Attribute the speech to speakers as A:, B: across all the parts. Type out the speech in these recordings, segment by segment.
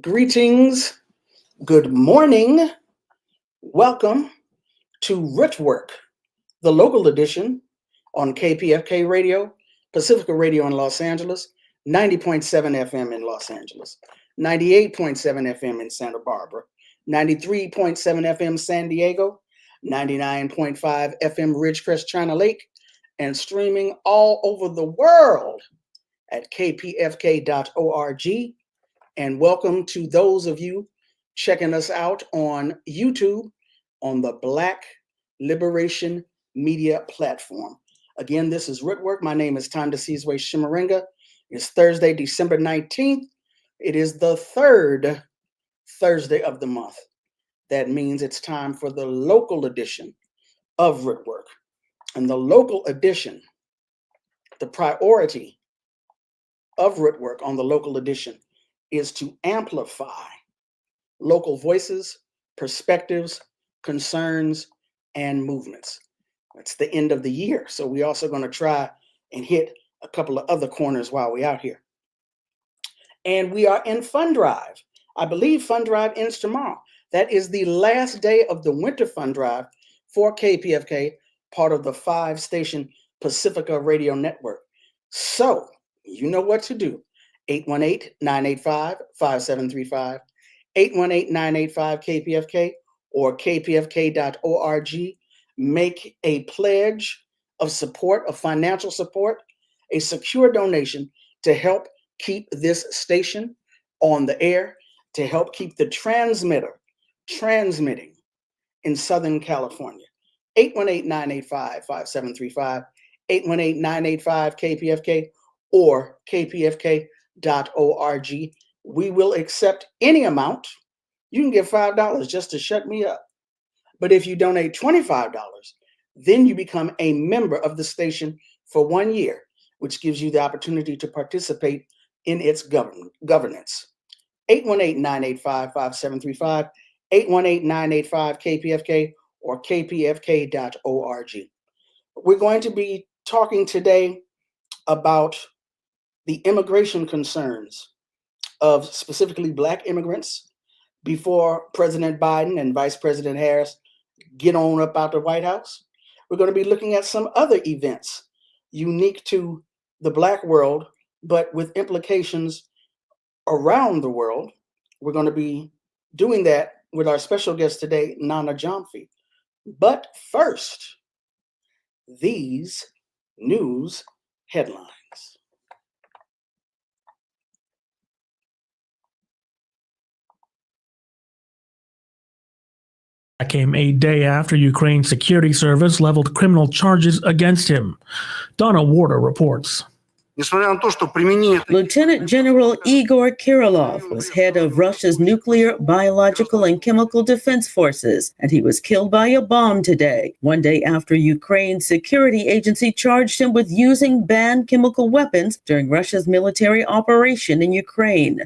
A: Greetings, good morning, welcome to Rootwork, the local edition on KPFK Radio, Pacifica Radio in Los Angeles, 90.7 FM in Los Angeles, 98.7 FM in Santa Barbara, 93.7 FM San Diego, 99.5 FM Ridgecrest China Lake, and streaming all over the world at kpfk.org. And welcome to those of you checking us out on YouTube on the Black Liberation Media platform. Again, this is Rootwork. My name is Tandasizwe Shimarenga. It's Thursday, December 19th. It is the third Thursday of the month. That means it's time for the local edition of Rootwork. And the local edition, the priority of Rootwork on the local edition is to amplify local voices, perspectives, concerns, and movements. It's the end of the year, so we're also going to try and hit a couple of other corners while we're out here. And we are in Fund Drive. I believe Fund Drive ends tomorrow. That is the last day of the winter Fund Drive for KPFK, part of the 5-station Pacifica Radio Network. So you know what to do. 818-985-5735, 818-985-KPFK, or kpfk.org. Make a pledge of support, of financial support, a secure donation to help keep this station on the air, to help keep the transmitter transmitting in Southern California. 818-985-5735, 818-985-KPFK, or kpfk.org. We will accept any amount. You can give $5 just to shut me up. But if you donate $25, then you become a member of the station for 1 year, which gives you the opportunity to participate in its governance. 818-985-5735, 818-985-KPFK, or kpfk.org. We're going to be talking today about the immigration concerns of specifically Black immigrants before President Biden and Vice President Harris get on up out the White House. We're going to be looking at some other events unique to the Black world, but with implications around the world. We're going to be doing that with our special guest today, Nana Gyamfi. But first, these news headlines.
B: That came a day after Ukraine's security service leveled criminal charges against him. Donna Warder reports.
C: Lieutenant General Igor Kirillov was head of Russia's nuclear, biological, and chemical defense forces, and he was killed by a bomb today, one day after Ukraine's security agency charged him with using banned chemical weapons during Russia's military operation in Ukraine.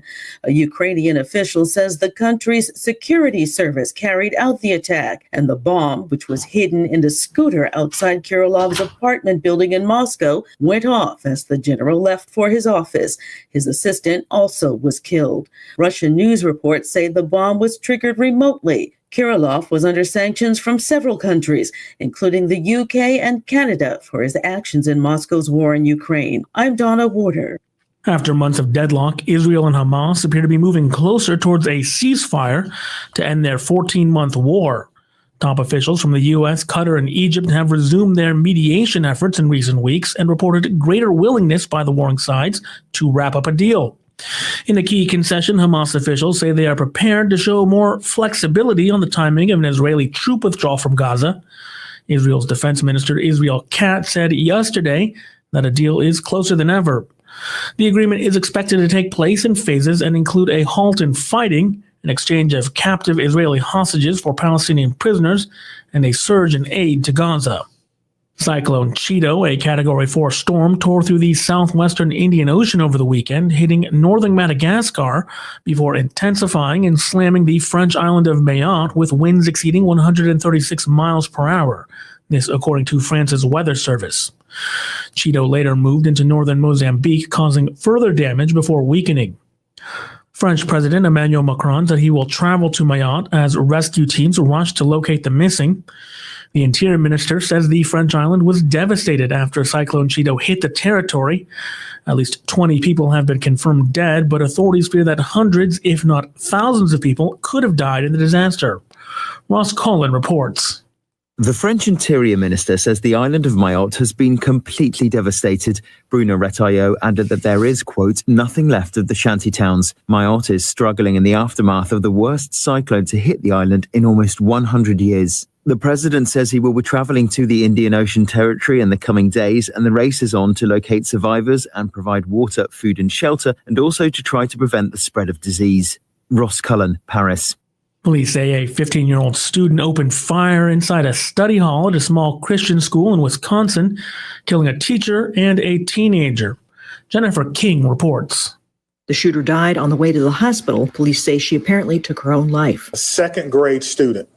C: A Ukrainian official says the country's security service carried out the attack, and the bomb, which was hidden in a scooter outside Kirillov's apartment building in Moscow, went off as the general left for his office. His assistant also was killed. Russian news reports say the bomb was triggered remotely. Kirillov was under sanctions from several countries, including the UK and Canada, for his actions in Moscow's war in Ukraine. I'm Donna Warder.
B: After months of deadlock, Israel and Hamas appear to be moving closer towards a ceasefire to end their 14-month war. Top officials from the U.S., Qatar, and Egypt have resumed their mediation efforts in recent weeks and reported greater willingness by the warring sides to wrap up a deal. In a key concession, Hamas officials say they are prepared to show more flexibility on the timing of an Israeli troop withdrawal from Gaza. Israel's defense minister Israel Katz said yesterday that a deal is closer than ever. The agreement is expected to take place in phases and include a halt in fighting, an exchange of captive Israeli hostages for Palestinian prisoners, and a surge in aid to Gaza. Cyclone Cheeto, a Category 4 storm, tore through the southwestern Indian Ocean over the weekend, hitting northern Madagascar before intensifying and slamming the French island of Mayotte with winds exceeding 136 miles per hour. This according to France's weather service. Cheeto later moved into northern Mozambique, causing further damage before weakening. French President Emmanuel Macron said he will travel to Mayotte as rescue teams rush to locate the missing. The Interior Minister says the French island was devastated after Cyclone Chido hit the territory. At least 20 people have been confirmed dead, but authorities fear that hundreds, if not thousands of people could have died in the disaster. Ross Collin reports.
D: The French Interior Minister says the island of Mayotte has been completely devastated. Bruno Retailleau added that there is, quote, nothing left of the shanty towns. Mayotte is struggling in the aftermath of the worst cyclone to hit the island in almost 100 years. The president says he will be travelling to the Indian Ocean Territory in the coming days, and the race is on to locate survivors and provide water, food and shelter, and also to try to prevent the spread of disease. Ross Cullen, Paris.
B: Police say a 15-year-old student opened fire inside a study hall at a small Christian school in Wisconsin, killing a teacher and a teenager. Jennifer King reports.
E: The shooter died on the way to the hospital. Police say she apparently took her own life.
F: A second grade student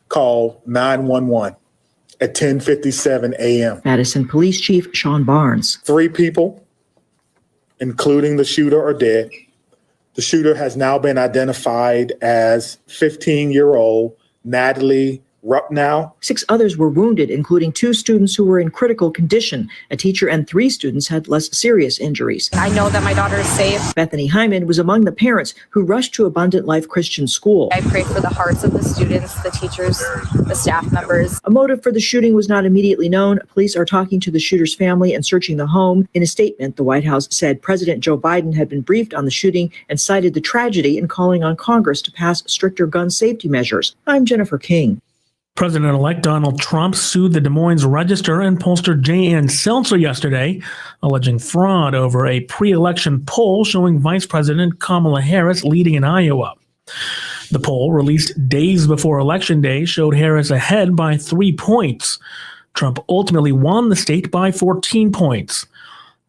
F: called 911 at 10:57 a.m.
E: Madison Police Chief Sean Barnes.
F: 3 people, including the shooter, are dead. The shooter has now been identified as 15-year-old Natalie Rupnow.
E: 6 others were wounded, including 2 students who were in critical condition. A teacher and 3 students had less serious injuries.
G: I know that my daughter is safe.
E: Bethany Hyman was among the parents who rushed to Abundant Life Christian School.
G: I pray for the hearts of the students, the teachers, the staff members.
E: A motive for the shooting was not immediately known. Police are talking to the shooter's family and searching the home. In a statement, the White House said President Joe Biden had been briefed on the shooting and cited the tragedy in calling on Congress to pass stricter gun safety measures. I'm Jennifer King.
B: President-elect Donald Trump sued the Des Moines Register and pollster J.N. Seltzer yesterday, alleging fraud over a pre-election poll showing Vice President Kamala Harris leading in Iowa. The poll, released days before Election Day, showed Harris ahead by 3 points. Trump ultimately won the state by 14 points.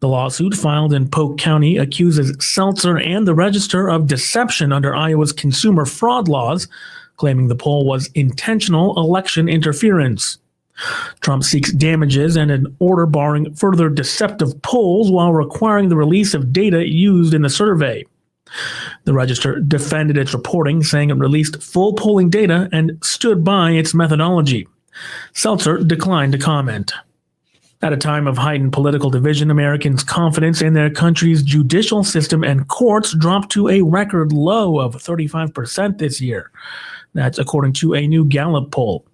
B: The lawsuit filed in Polk County accuses Seltzer and the Register of deception under Iowa's consumer fraud laws, claiming the poll was intentional election interference. Trump seeks damages and an order barring further deceptive polls while requiring the release of data used in the survey. The Register defended its reporting, saying it released full polling data and stood by its methodology. Seltzer declined to comment. At a time of heightened political division, Americans' confidence in their country's judicial system and courts dropped to a record low of 35% this year. That's according to a new Gallup poll.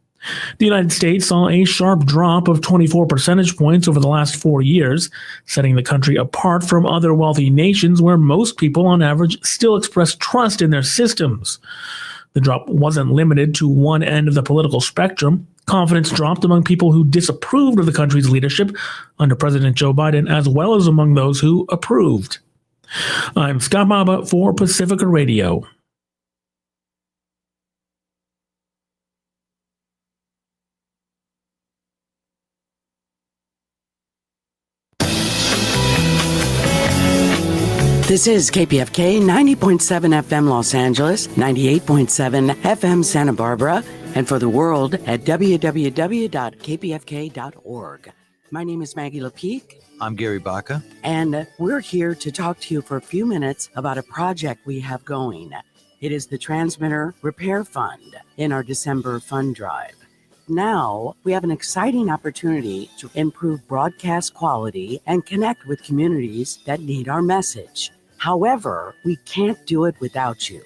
B: The United States saw a sharp drop of 24 percentage points over the last 4 years, setting the country apart from other wealthy nations where most people on average still express trust in their systems. The drop wasn't limited to one end of the political spectrum. Confidence dropped among people who disapproved of the country's leadership under President Joe Biden, as well as among those who approved. I'm Scott Baba for Pacifica Radio.
H: This is KPFK 90.7 FM Los Angeles, 98.7 FM Santa Barbara, and for the world at www.kpfk.org. My name is Maggie Lepeak.
I: I'm Gary Baca.
H: And we're here to talk to you for a few minutes about a project we have going. It is the Transmitter Repair Fund in our December fund drive. Now, we have an exciting opportunity to improve broadcast quality and connect with communities that need our message. However, we can't do it without you.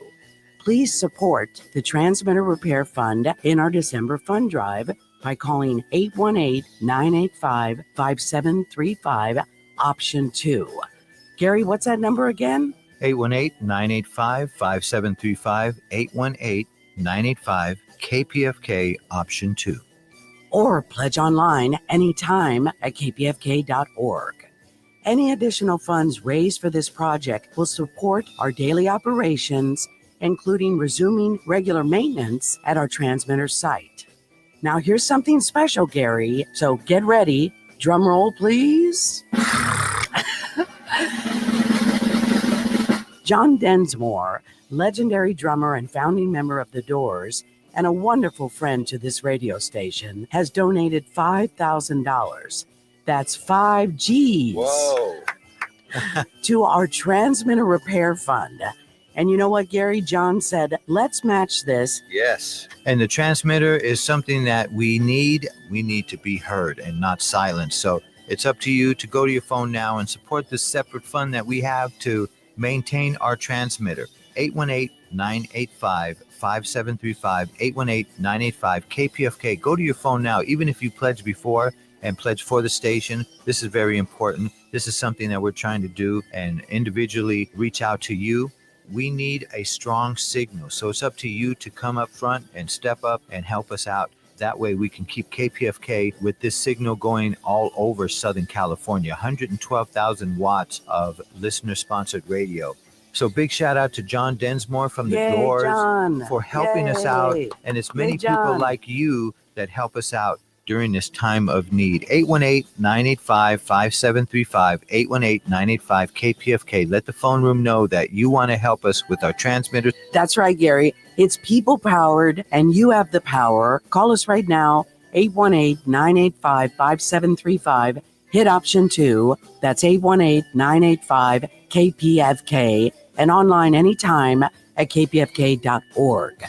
H: Please support the Transmitter Repair Fund in our December fund drive by calling 818-985-5735, option 2. Gary, what's that number again?
I: 818-985-5735, 818-985-KPFK, option 2.
H: Or pledge online anytime at kpfk.org. Any additional funds raised for this project will support our daily operations, including resuming regular maintenance at our transmitter site. Now here's something special, Gary, so get ready. Drum roll, please. John Densmore, legendary drummer and founding member of The Doors, and a wonderful friend to this radio station, has donated $5,000. That's 5 G's.
I: Whoa.
H: To our Transmitter Repair Fund. And you know what, Gary? John said, let's match this.
I: Yes. And the transmitter is something that we need. We need to be heard and not silenced. So it's up to you to go to your phone now and support this separate fund that we have to maintain our transmitter. 818-985-5735, 818-985-KPFK. Go to your phone now. Even if you pledged before and pledged for the station, this is very important. This is something that we're trying to do and individually reach out to you. We need a strong signal. So it's up to you to come up front and step up and help us out. That way we can keep KPFK with this signal going all over Southern California. 112,000 watts of listener-sponsored radio. So big shout out to John Densmore from the Doors
H: John.
I: for helping us out. And it's many people like you that help us out during this time of need. 818-985-5735, 818-985-KPFK. Let the phone room know that you want to help us with our transmitters.
H: That's right, Gary. It's people powered and you have the power. Call us right now, 818-985-5735. Hit option 2. That's 818-985-KPFK and online anytime at kpfk.org.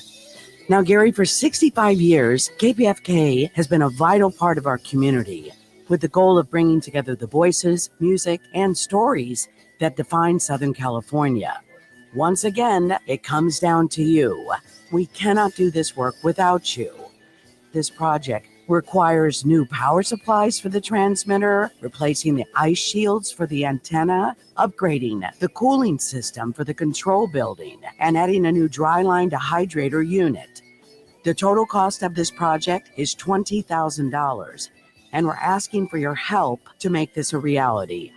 H: Now, Gary, for 65 years, KPFK has been a vital part of our community with the goal of bringing together the voices, music, and stories that define Southern California. Once again, it comes down to you. We cannot do this work without you. This project requires new power supplies for the transmitter, replacing the ice shields for the antenna, upgrading the cooling system for the control building, and adding a new dry line to hydrator unit. The total cost of this project is $20,000, and we're asking for your help to make this a reality.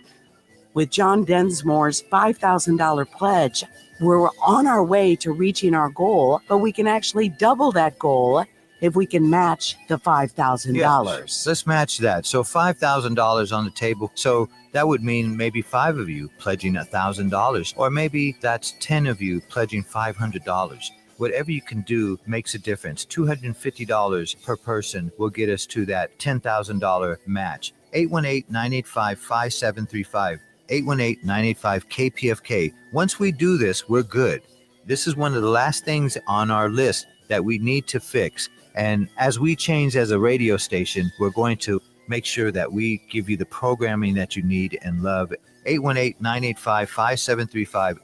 H: With John Densmore's $5,000 pledge, we're on our way to reaching our goal, but we can actually double that goal if we can match the $5,000.
I: Yes, let's match that. So $5,000 on the table. So that would mean maybe 5 of you pledging $1,000, or maybe that's 10 of you pledging $500. Whatever you can do makes a difference. $250 per person will get us to that $10,000 match. 818-985-5735, 818-985-KPFK. Once we do this, we're good. This is one of the last things on our list that we need to fix. And as we change as a radio station, we're going to make sure that we give you the programming that you need and love. 818-985-5735,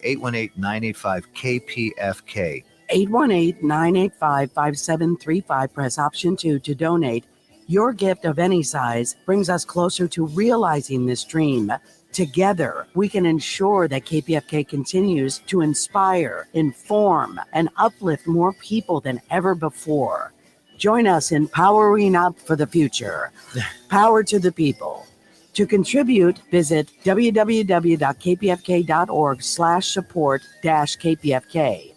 I: 818-985-KPFK.
H: 818-985-5735. Press option 2 to donate. Your gift of any size brings us closer to realizing this dream. Together, we can ensure that KPFK continues to inspire, inform, and uplift more people than ever before. Join us in powering up for the future. Power to the people. To contribute, visit www.kpfk.org/support-KPFK.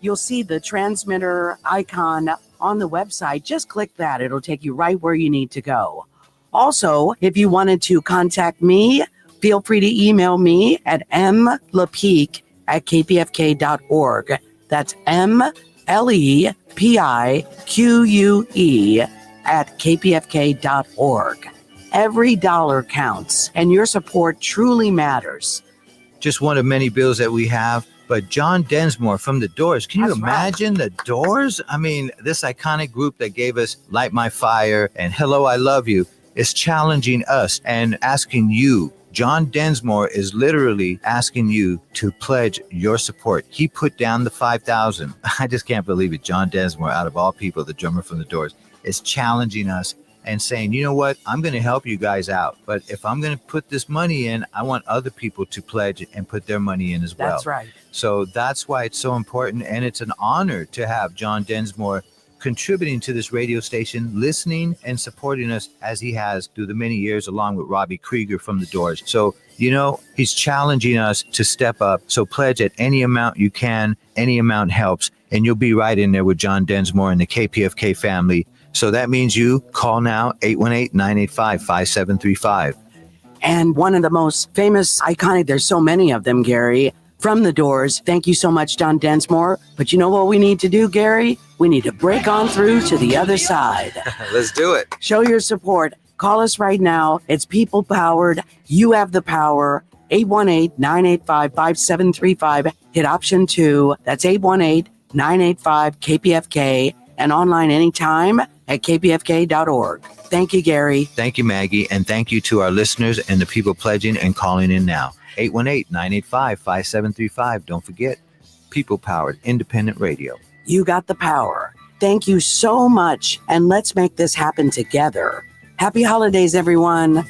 H: You'll see the transmitter icon on the website. Just click that. It'll take you right where you need to go. Also, if you wanted to contact me, feel free to email me at mlepique@kpfk.org. That's MLEPIQUE@kpfk.org. Every dollar counts, and your support truly matters.
I: Just one of many bills that we have. But John Densmore from the Doors, can you imagine the Doors? I mean, this iconic group that gave us Light My Fire and Hello, I Love You is challenging us and asking you. John Densmore is literally asking you to pledge your support. He put down the $5,000. I just can't believe it. John Densmore, out of all people, the drummer from the Doors, is challenging us and saying, you know what, I'm going to help you guys out. But if I'm going to put this money in, I want other people to pledge and put their money in as well.
H: That's right.
I: So that's why it's so important. And it's an honor to have John Densmore contributing to this radio station, listening and supporting us as he has through the many years, along with Robbie Krieger from the Doors. So, you know, he's challenging us to step up. So pledge at any amount you can. Any amount helps. And you'll be right in there with John Densmore and the KPFK family. So that means you call now, 818-985-5735.
H: And one of the most famous, iconic, there's so many of them, Gary, from the Doors. Thank you so much, John Densmore. But you know what we need to do, Gary? We need to break on through to the other side.
I: Let's do it.
H: Show your support. Call us right now. It's people powered. You have the power. 818-985-5735. Hit option 2. That's 818-985-KPFK and online anytime at kpfk.org. Thank you, Gary.
I: Thank you, Maggie. And thank you to our listeners and the people pledging and calling in now. 818-985-5735. Don't forget, people-powered independent radio.
H: You got the power. Thank you so much. And let's make this happen together. Happy holidays, everyone.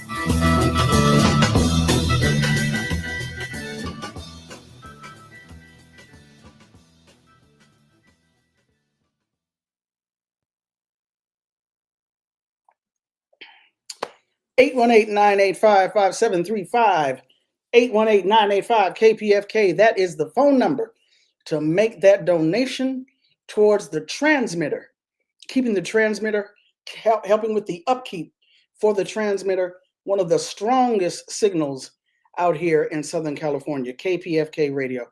A: Eight 818-985-5735, 818-985-KPFK. That is the phone number to make that donation towards the transmitter, keeping the transmitter, helping with the upkeep for the transmitter, one of the strongest signals out here in Southern California, KPFK Radio.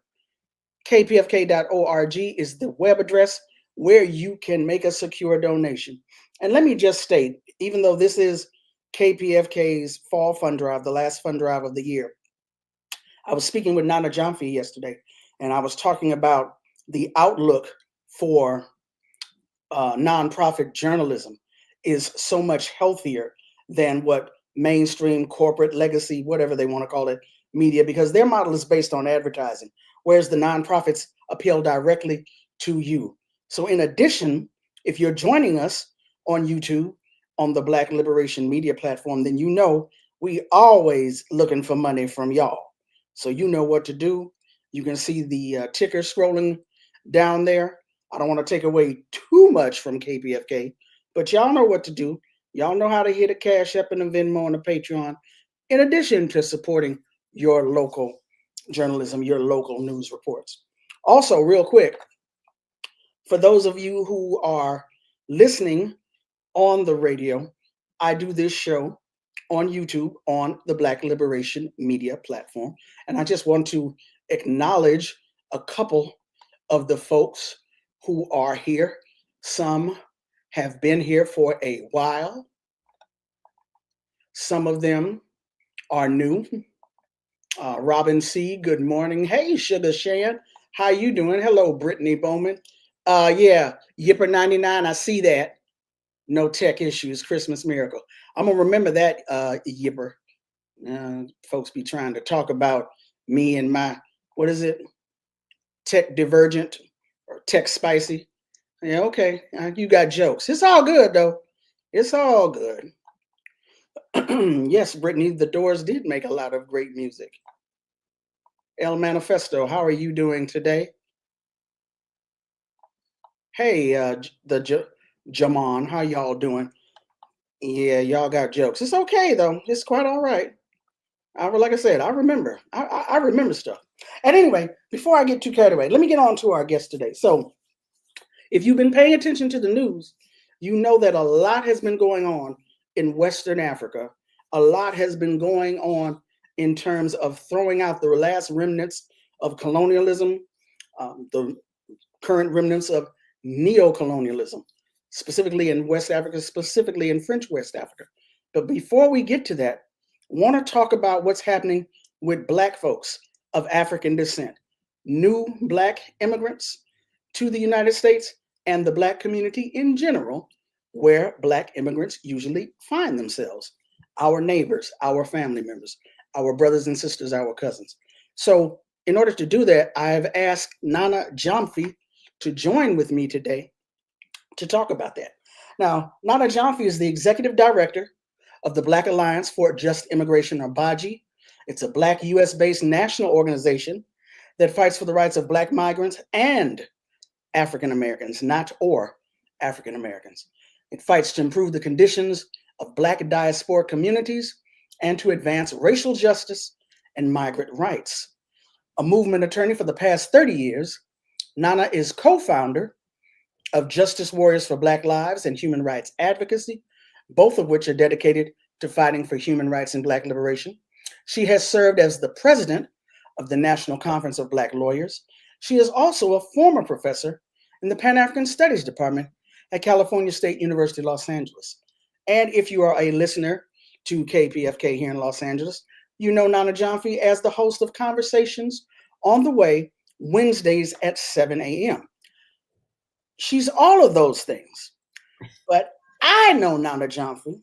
A: KPFK.org is the web address where you can make a secure donation. And let me just state, even though this is KPFK's fall fund drive, the last fund drive of the year, I was speaking with Nana Gyamfi yesterday, and I was talking about the outlook for nonprofit journalism is so much healthier than what mainstream corporate legacy, whatever they want to call it, media, because their model is based on advertising, whereas the nonprofits appeal directly to you. So in addition, if you're joining us on YouTube, on the Black Liberation Media platform, then you know we always looking for money from y'all. So you know what to do. You can see the ticker scrolling down there. I don't want to take away too much from KPFK, but y'all know what to do. Y'all know how to hit a Cash App and a Venmo and a Patreon, in addition to supporting your local journalism, your local news reports. Also, real quick, for those of you who are listening on the radio, I do this show on YouTube on the Black Liberation Media platform. And I just want to acknowledge a couple of the folks who are here. Some have been here for a while. Some of them are new. Robin C., good morning. Hey, Sugar Shan, how you doing? Hello, Brittany Bowman. Yeah, Yipper 99, I see that. No tech issues, Christmas miracle. I'm gonna remember that, Yipper. Folks be trying to talk about me and my, what is it? Tech divergent or tech spicy. Yeah, okay, you got jokes. It's all good though. It's all good. Yes, Brittany, the Doors did make a lot of great music. El Manifesto, how are you doing today? Hey, Jamon, how y'all doing? Yeah, y'all got jokes. It's okay though. It's quite all right. Like I said, I remember. I remember stuff. And anyway, before I get too carried away, let me get on to our guest today. So, if you've been paying attention to the news, you know that a lot has been going on in Western Africa. A lot has been going on in terms of throwing out the last remnants of colonialism, the current remnants of neo-colonialism, specifically in West Africa, specifically in French West Africa. But before we get to that, I want to talk about what's happening with Black folks of African descent, new Black immigrants to the United States and the Black community in general, where Black immigrants usually find themselves, our neighbors, our family members, our brothers and sisters, our cousins. So in order to do that, I have asked Nana Gyamfi to join with me today to talk about that. Now, Nana Gyamfi is the executive director of the Black Alliance for Just Immigration, or BAJI. It's a Black US-based national organization that fights for the rights of Black migrants and African Americans, not or African Americans. It fights to improve the conditions of Black Diasporic communities and to advance racial justice and migrant rights. A movement attorney for the past 30 years, Nana is co-founder of Justice Warriors for Black Lives and Human Rights Advocacy, both of which are dedicated to fighting for human rights and Black liberation. She has served as the president of the National Conference of Black Lawyers. She is also a former professor in the Pan-African Studies Department at California State University, Los Angeles. And if you are a listener to KPFK here in Los Angeles, you know Nana Gyamfi as the host of Conversations on the Way, Wednesdays at 7 a.m. She's all of those things. But I know Nana Gyamfi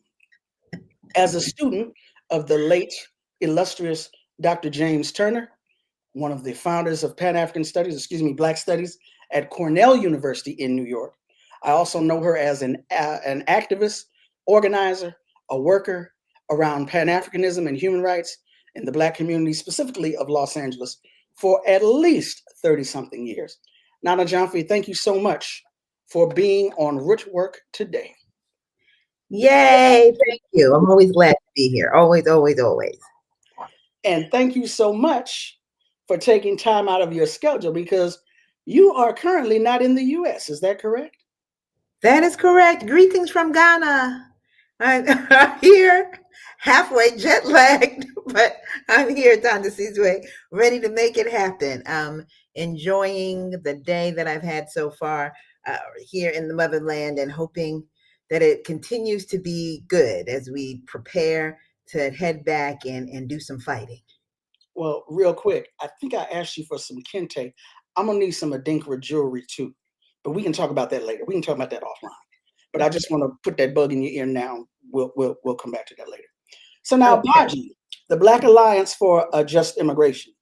A: as a student of the late illustrious Dr. James Turner, one of the founders of Black Studies at Cornell University in New York. I also know her as an activist, organizer, a worker around Pan-Africanism and human rights in the Black community, specifically of Los Angeles, for at least 30-something years. Nana Gyamfi, thank you so much for being on Rootwork today.
J: Yay, thank you. I'm always glad to be here. Always, always, always.
A: And thank you so much for taking time out of your schedule, because you are currently not in the U.S., is that correct?
J: That is correct. Greetings from Ghana. I'm here, halfway jet lagged, but I'm here, Dr. Sizwe, ready to make it happen. Enjoying the day that I've had so far here in the motherland, and hoping that it continues to be good as we prepare to head back and do some fighting.
A: Well, real quick, I think I asked you for some kente. I'm gonna need some Adinkra jewelry too, but we can talk about that later. We can talk about that offline. But I just want to put that bug in your ear now. We'll come back to that later. So now,
J: Okay.
A: BAJI, the Black Alliance for a Just Immigration,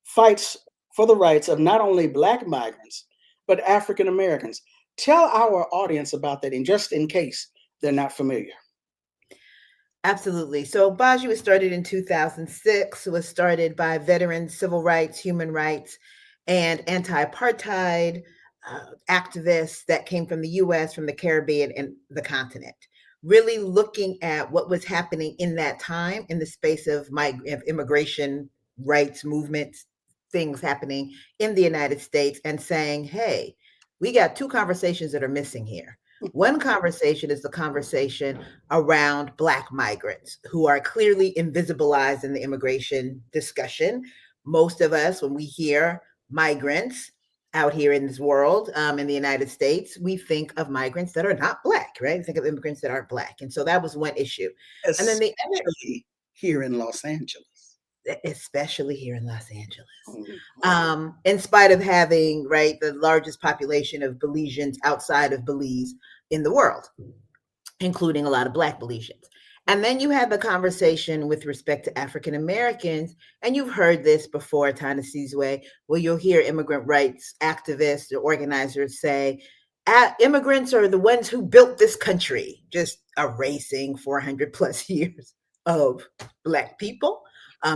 A: fights for the rights of not only Black migrants, but African Americans. Tell our audience about that, and just in case they're not familiar.
J: Absolutely. So BAJI was started in 2006, was started by veterans, civil rights, human rights, and anti-apartheid activists that came from the US, from the Caribbean, and the continent. Really looking at what was happening in that time in the space of immigration rights movements, things happening in the United States, and saying, hey, we got two conversations that are missing here. One conversation is the conversation around Black migrants, who are clearly invisibilized in the immigration discussion. Most of us, when we hear migrants out here in this world, in the United States, we think of migrants that are not Black, right? We think of immigrants that aren't Black. And so that was one issue.
A: Especially
J: And then the other,
A: here in Los Angeles.
J: especially here in Los Angeles. In spite of having, right, the largest population of Belizeans outside of Belize in the world, including a lot of Black Belizeans. And then you have the conversation with respect to African Americans, and you've heard this before, Tana Sizwe, where you'll hear immigrant rights activists or organizers say, immigrants are the ones who built this country, just erasing 400 plus years of Black people.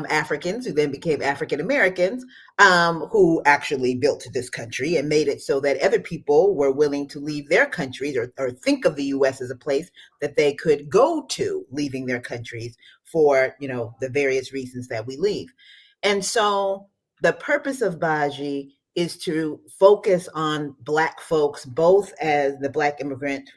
J: Africans who then became African Americans, who actually built this country and made it so that other people were willing to leave their countries or think of the US as a place that they could go to, leaving their countries for, the various reasons that we leave. And so the purpose of BAJI is to focus on Black folks, both as the Black immigrant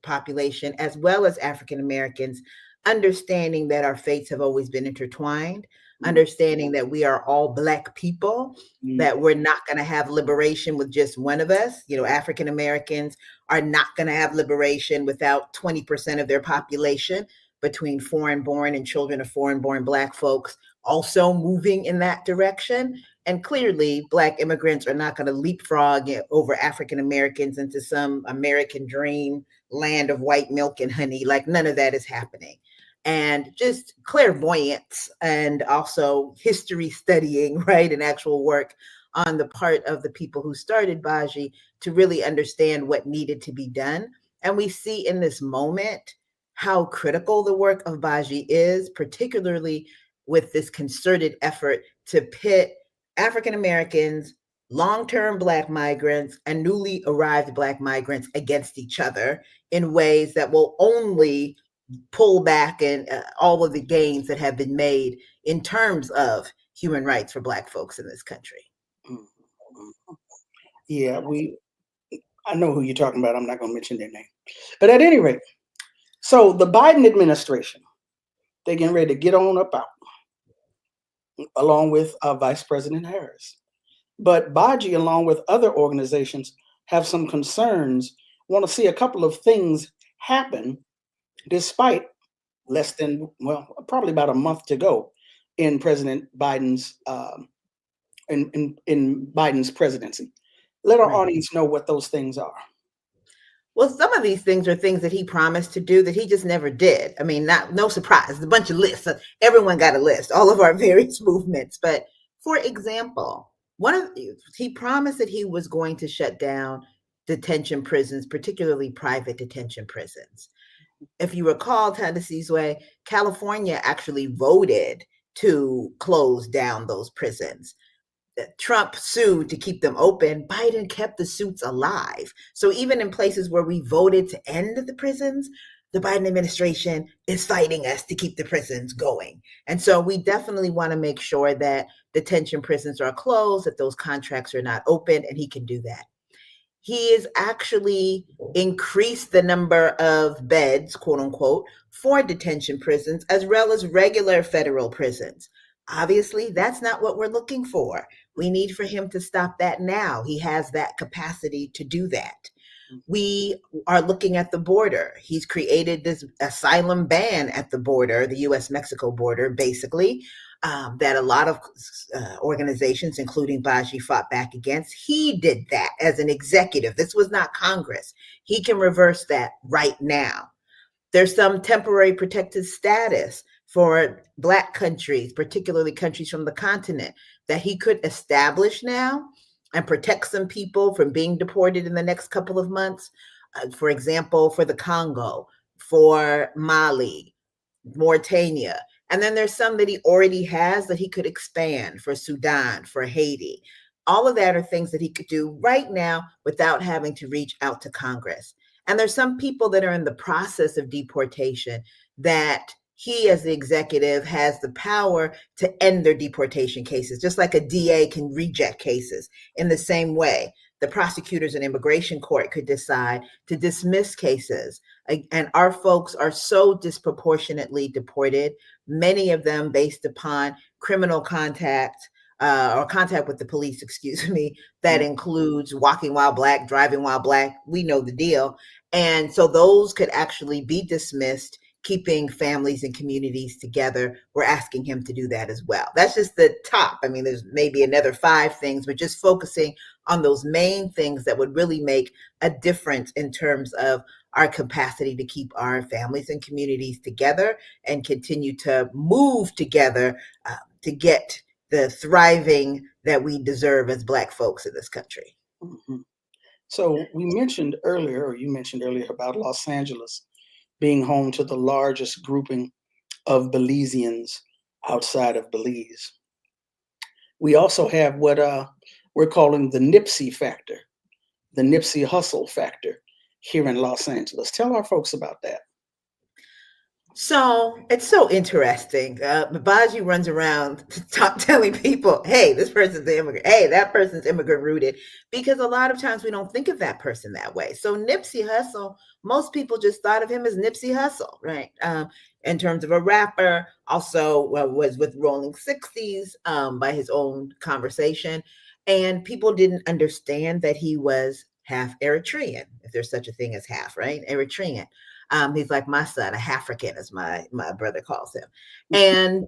J: population, as well as African Americans, understanding that our fates have always been intertwined, understanding that we are all Black people, that we're not going to have liberation with just one of us. African Americans are not going to have liberation without 20% of their population, between foreign-born and children of foreign-born Black folks also moving in that direction. And clearly, Black immigrants are not going to leapfrog over African Americans into some American dream land of white milk and honey. Like, none of that is happening. And just clairvoyance and also history studying, right, and actual work on the part of the people who started BAJI to really understand what needed to be done. And we see in this moment how critical the work of BAJI is, particularly with this concerted effort to pit African Americans, long-term Black migrants, and newly arrived Black migrants against each other in ways that will only pull back and all of the gains that have been made in terms of human rights for Black folks in this country.
A: Yeah, I know who you're talking about. I'm not going to mention their name. But at any rate, so the Biden administration, they're getting ready to get on up out, along with Vice President Harris. But BAJI, along with other organizations, have some concerns, want to see a couple of things happen, despite probably about a month to go in President Biden's in Biden's presidency. Let our audience know what those things are.
J: Well, some of these things are things that he promised to do that he just never did. I mean, no surprise, a bunch of lists. Everyone got a list, all of our various movements. But for example, he promised that he was going to shut down detention prisons, particularly private detention prisons. If you recall, Tennessee's way, California actually voted to close down those prisons. Trump sued to keep them open. Biden kept the suits alive. So even in places where we voted to end the prisons, the Biden administration is fighting us to keep the prisons going. And so we definitely want to make sure that detention prisons are closed, that those contracts are not open, and he can do that. He has actually increased the number of beds, quote unquote, for detention prisons, as well as regular federal prisons. Obviously, that's not what we're looking for. We need for him to stop that now. He has that capacity to do that. We are looking at the border. He's created this asylum ban at the border, the U.S.-Mexico border, basically, that a lot of organizations, including BAJI, fought back against. He did that as an executive. This was not Congress. He can reverse that right now. There's some temporary protected status for Black countries, particularly countries from the continent, that he could establish now and protect some people from being deported in the next couple of months. For example, for the Congo, for Mali, Mauritania. And then there's some that he already has that he could expand for Sudan, for Haiti. All of that are things that he could do right now without having to reach out to Congress. And there's some people that are in the process of deportation that he, as the executive, has the power to end their deportation cases, just like a DA can reject cases. In the same way, the prosecutors in immigration court could decide to dismiss cases. And our folks are so disproportionately deported, many of them based upon criminal contact or contact with the police, that includes walking while Black, driving while Black. We know the deal. And so those could actually be dismissed, keeping families and communities together. We're asking him to do that as well. That's just the top. I mean, there's maybe another 5 things, but just focusing on those main things that would really make a difference in terms of our capacity to keep our families and communities together and continue to move together to get the thriving that we deserve as Black folks in this country.
A: Mm-hmm. So you mentioned earlier about Los Angeles being home to the largest grouping of Belizeans outside of Belize. We also have what we're calling the Nipsey factor, the Nipsey Hussle factor here in Los Angeles. Tell our folks about that.
J: So it's so interesting. BAJI runs around telling people, hey, this person's an immigrant. Hey, that person's immigrant rooted, because a lot of times we don't think of that person that way. So Nipsey Hussle, most people just thought of him as Nipsey Hussle, right? In terms of a rapper, also was with Rolling 60s by his own conversation. And people didn't understand that he was half Eritrean, if there's such a thing as half, right? Eritrean. He's like my son, a African, as my brother calls him. And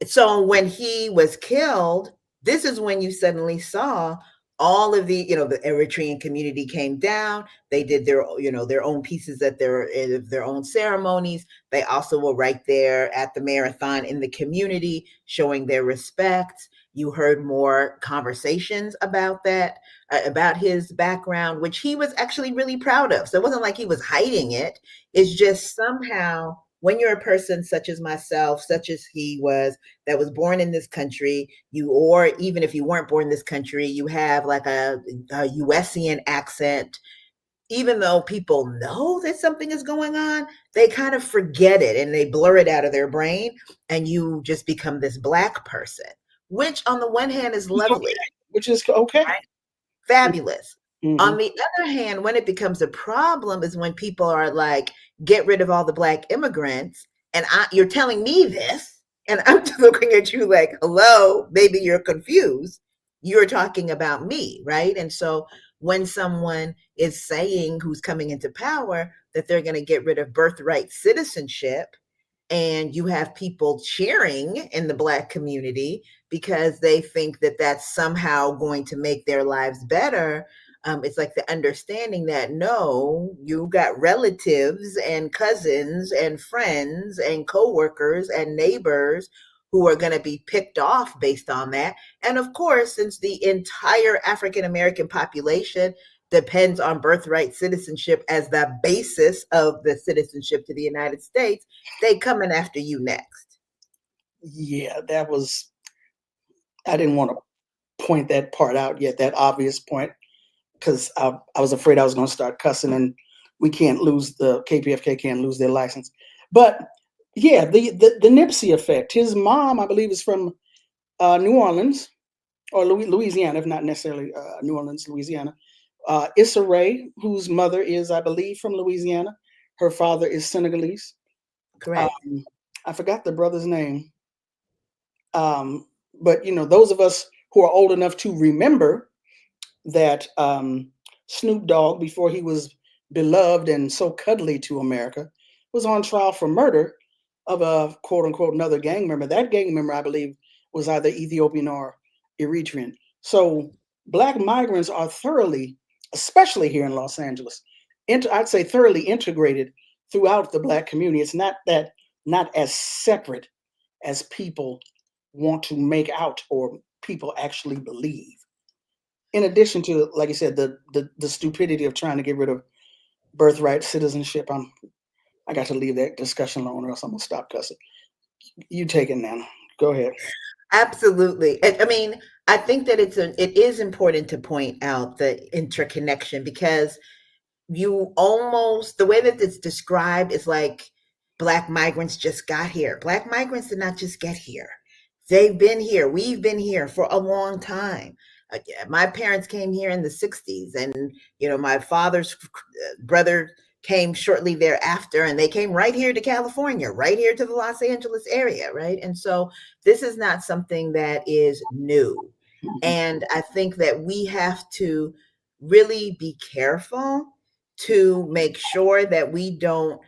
J: so when he was killed, this is when you suddenly saw all of the Eritrean community came down. They did their own pieces at their own ceremonies. They also were right there at the marathon in the community, showing their respect. You heard more conversations about that, about his background, which he was actually really proud of. So it wasn't like he was hiding it. It's just somehow when you're a person such as myself, such as he was, that was born in this country, or even if you weren't born in this country, you have like a USian accent. Even though people know that something is going on, they kind of forget it and they blur it out of their brain, and you just become this Black person, which on the one hand is lovely.
A: Which is okay.
J: Right? Fabulous.
A: Mm-hmm.
J: On the other hand, when it becomes a problem is when people are like, get rid of all the Black immigrants, and you're telling me this, and I'm just looking at you like, hello, maybe you're confused. You're talking about me, right? And so when someone is saying, who's coming into power, that they're going to get rid of birthright citizenship and you have people cheering in the Black community because they think that that's somehow going to make their lives better. It's like the understanding that no, you got relatives and cousins and friends and coworkers and neighbors who are going to be picked off based on that. And of course, since the entire African American population depends on birthright citizenship as the basis of the citizenship to the United States, they coming after you next.
A: Yeah, I didn't want to point that part out yet, that obvious point, because I was afraid I was going to start cussing, and we can't lose, the KPFK can't lose their license. But yeah, the Nipsey effect. His mom, I believe, is from New Orleans or Louisiana, if not necessarily New Orleans, Louisiana. Issa Rae, whose mother is, I believe, from Louisiana. Her father is Senegalese.
J: Correct.
A: I forgot the brother's name. But, those of us who are old enough to remember that Snoop Dogg, before he was beloved and so cuddly to America, was on trial for murder of a quote unquote another gang member. That gang member, I believe, was either Ethiopian or Eritrean. So Black migrants are thoroughly, especially here in Los Angeles, I'd say thoroughly integrated throughout the Black community. It's not as separate as people want to make out or people actually believe. In addition to, like I said, the stupidity of trying to get rid of birthright citizenship, I got to leave that discussion alone, or else I'm gonna stop cussing. You take it now. Go ahead.
J: Absolutely. I mean, I think that it is important to point out the interconnection, because the way that it's described is like Black migrants just got here. Black migrants did not just get here. They've been here. We've been here for a long time. My parents came here in the 60s, and my father's brother came shortly thereafter, and they came right here to California, right here to the Los Angeles area, right? And so this is not something that is new. And I think that we have to really be careful to make sure that we don't,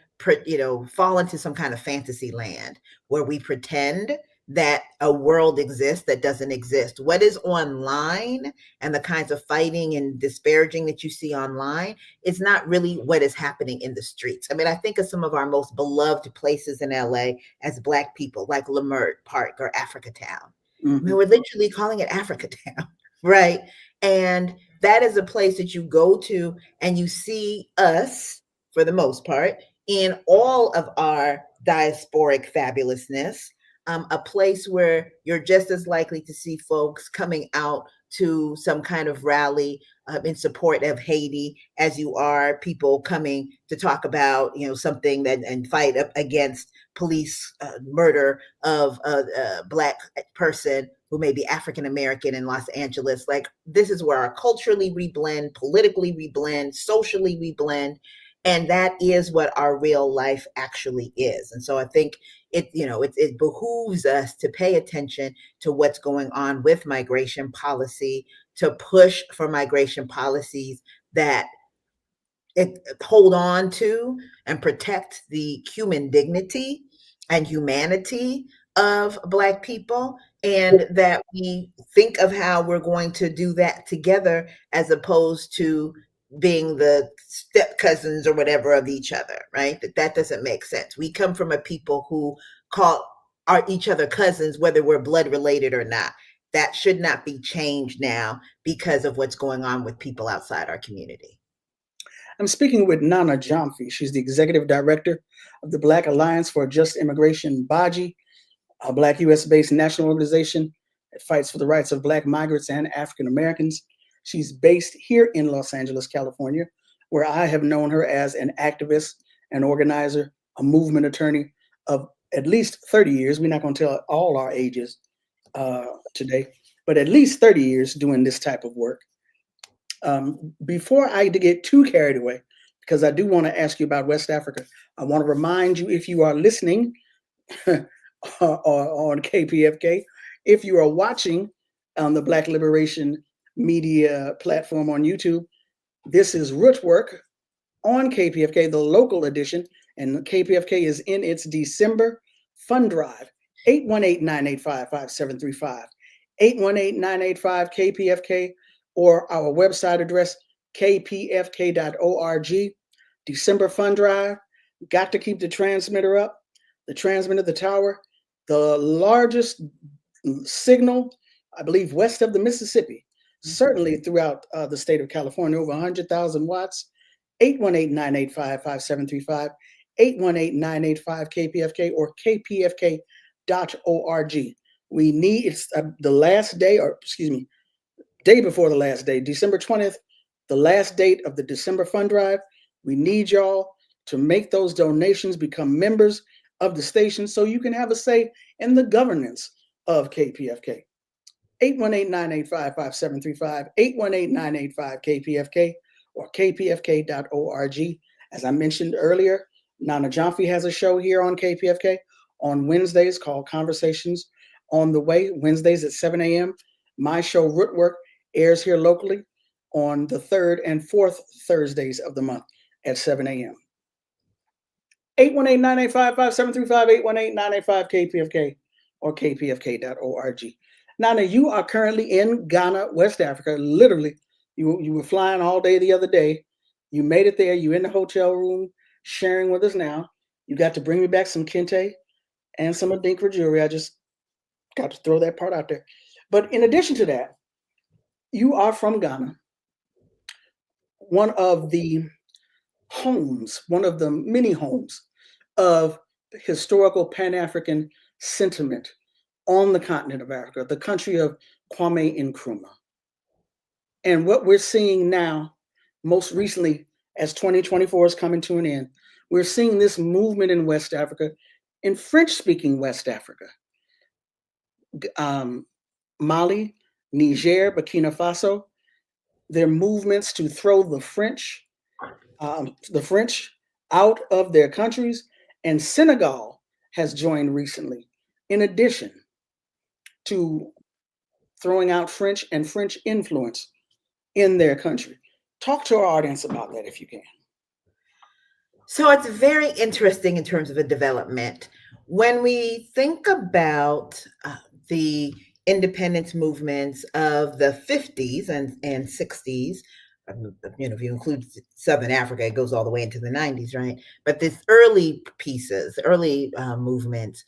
J: fall into some kind of fantasy land where we pretend that a world exists that doesn't exist. What is online and the kinds of fighting and disparaging that you see online is not really what is happening in the streets. I mean, I think of some of our most beloved places in LA as Black people, like Leimert Park or Africatown. I mean, we're literally calling it Africatown, right? And that is a place that you go to and you see us, for the most part, in all of our diasporic fabulousness. A place where you're just as likely to see folks coming out to some kind of rally in support of Haiti as you are people coming to talk about, something and fight up against police murder of a Black person who may be African American in Los Angeles. Like, this is where our culturally we blend, politically we blend, socially we blend. And that is what our real life actually is. And so I think it behooves us to pay attention to what's going on with migration policy, to push for migration policies that hold on to and protect the human dignity and humanity of Black people, and that we think of how we're going to do that together, as opposed to being the step cousins or whatever of each other, right? That doesn't make sense. We come from a people who call each other cousins, whether we're blood related or not. That should not be changed now because of what's going on with people outside our community.
A: I'm speaking with Nana Gyamfi. She's the executive director of the Black Alliance for Just Immigration, BAJI, a Black US-based national organization that fights for the rights of Black migrants and African Americans. She's based here in Los Angeles, California, where I have known her as an activist, an organizer, a movement attorney of at least 30 years. We're not going to tell all our ages today, but at least 30 years doing this type of work. Before I get too carried away, because I do want to ask you about West Africa, I want to remind you, if you are listening on KPFK, if you are watching on the Black Liberation Media platform on YouTube, this is Rootwork on KPFK, the local edition, and KPFK is in its December Fund Drive, 818-985-5735, 818-985-KPFK, or our website address, kpfk.org. December Fund Drive, got to keep the transmitter up. The transmitter, the tower, the largest signal, I believe, west of the Mississippi, certainly throughout the state of California, over 100,000 watts. 818-985-5735, 818-985-KPFK, or kpfk.org. We need, it's the last day, or excuse me, day before the last day, December 20th, the last date of the December Fund Drive. We need y'all to make those donations, become members of the station so you can have a say in the governance of KPFK. 818-985-5735, 818-985-KPFK, or kpfk.org. As I mentioned earlier, Nana Gyamfi has a show here on KPFK on Wednesdays called Conversations on the Way, Wednesdays at 7 a.m. My show, Rootwork, airs here locally on the 3rd and 4th Thursdays of the month at 7 a.m. 818-985-5735, 818-985-KPFK, or kpfk.org. Nana, you are currently in Ghana, West Africa. Literally, you were flying all day the other day. You made it there. You're in the hotel room sharing with us now. You got to bring me back some kente and some Adinkra jewelry. I just got to throw that part out there. But in addition to that, you are from Ghana. One of the homes, one of the many homes of historical Pan-African sentiment on the continent of Africa, the country of Kwame Nkrumah. And what we're seeing now, most recently, as 2024 is coming to an end, we're seeing this movement in West Africa, in French-speaking West Africa, Mali, Niger, Burkina Faso, their movements to throw the French out of their countries, and Senegal has joined recently, in addition to throwing out French and French influence in their country. Talk to our audience about that if you can.
J: So it's very interesting in terms of a development. When we think about the independence movements of the 50s and 60s, if you include Southern Africa, it goes all the way into the 90s, right? But this early pieces, early movements,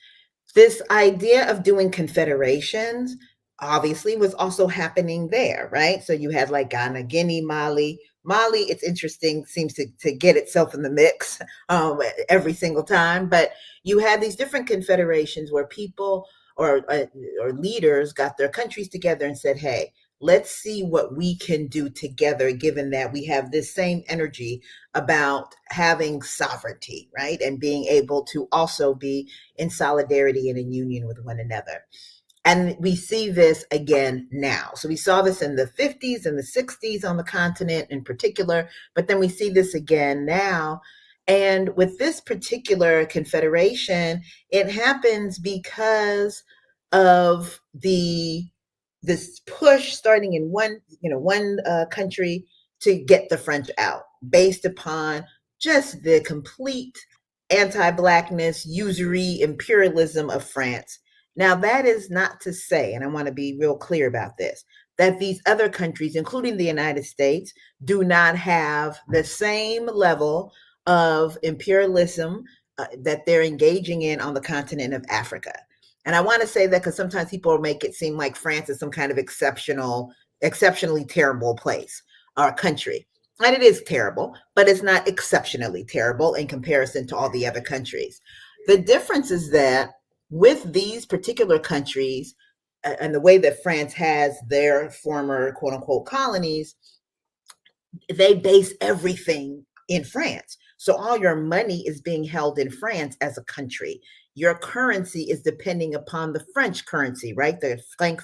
J: this idea of doing confederations obviously was also happening there, right? So you had like Ghana, Guinea, Mali. Mali, it's interesting, seems to get itself in the mix every single time. But you had these different confederations where people or leaders got their countries together and said, hey, let's see what we can do together, given that we have this same energy about having sovereignty, right? And being able to also be in solidarity and in union with one another. And we see this again now. So we saw this in the 50s and the 60s on the continent in particular, but then we see this again now. And with this particular confederation, it happens because of this push starting in one country to get the French out, based upon just the complete anti-Blackness, usury, imperialism of France. Now, that is not to say, and I want to be real clear about this, that these other countries, including the United States, do not have the same level of imperialism that they're engaging in on the continent of Africa. And I want to say that because sometimes people make it seem like France is some kind of exceptionally terrible place or country. And it is terrible, but it's not exceptionally terrible in comparison to all the other countries. The difference is that with these particular countries and the way that France has their former quote unquote colonies, they base everything in France. So all your money is being held in France as a country. Your currency is depending upon the French currency, right? The franc.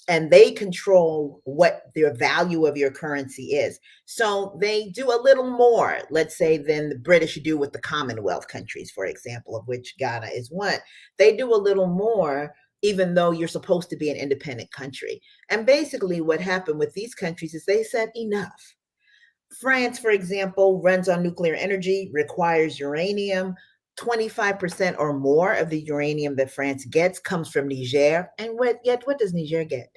J: And they control what the value of your currency is. So they do a little more, let's say, than the British do with the Commonwealth countries, for example, of which Ghana is one. They do a little more, even though you're supposed to be an independent country. And basically what happened with these countries is they said enough. France, for example, runs on nuclear energy, requires uranium. 25% or more of the uranium that France gets comes from Niger. And what does Niger get?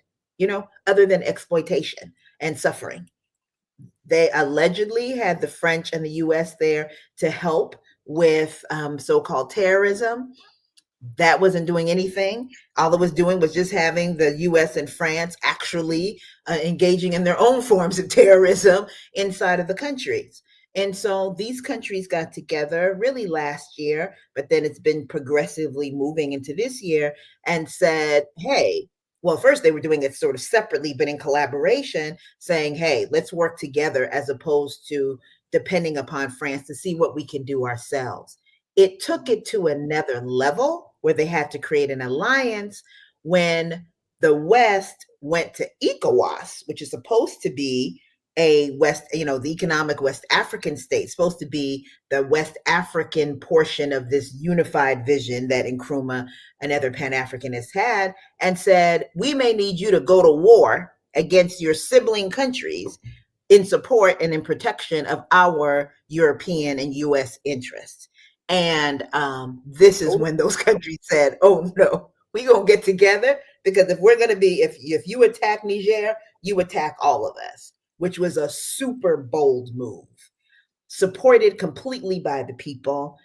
J: Other than exploitation and suffering. They allegedly had the French and the US there to help with so-called terrorism. That wasn't doing anything. All it was doing was just having the US and France actually engaging in their own forms of terrorism inside of the countries. And so these countries got together really last year, but then it's been progressively moving into this year and said, hey, well, first they were doing it sort of separately, but in collaboration, saying, hey, let's work together as opposed to depending upon France to see what we can do ourselves. It took it to another level where they had to create an alliance when the West went to ECOWAS, which is supposed to be a West, the economic West African state, supposed to be the West African portion of this unified vision that Nkrumah and other Pan-Africanists had, and said, we may need you to go to war against your sibling countries in support and in protection of our European and US interests. And this is when those countries said, oh no, we gonna get together, because if we're gonna be, if you attack Niger, you attack all of us, which was a super bold move, supported completely by the people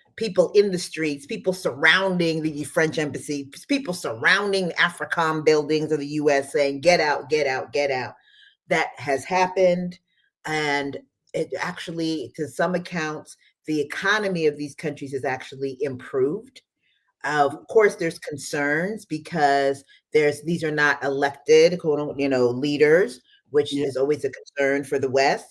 J: in the streets, people surrounding the French embassy, people surrounding the AFRICOM buildings of the US saying, get out, get out, get out. That has happened. And it actually, to some accounts, the economy of these countries has actually improved. Of course, there's concerns because these are not elected, leaders, which is always a concern for the West.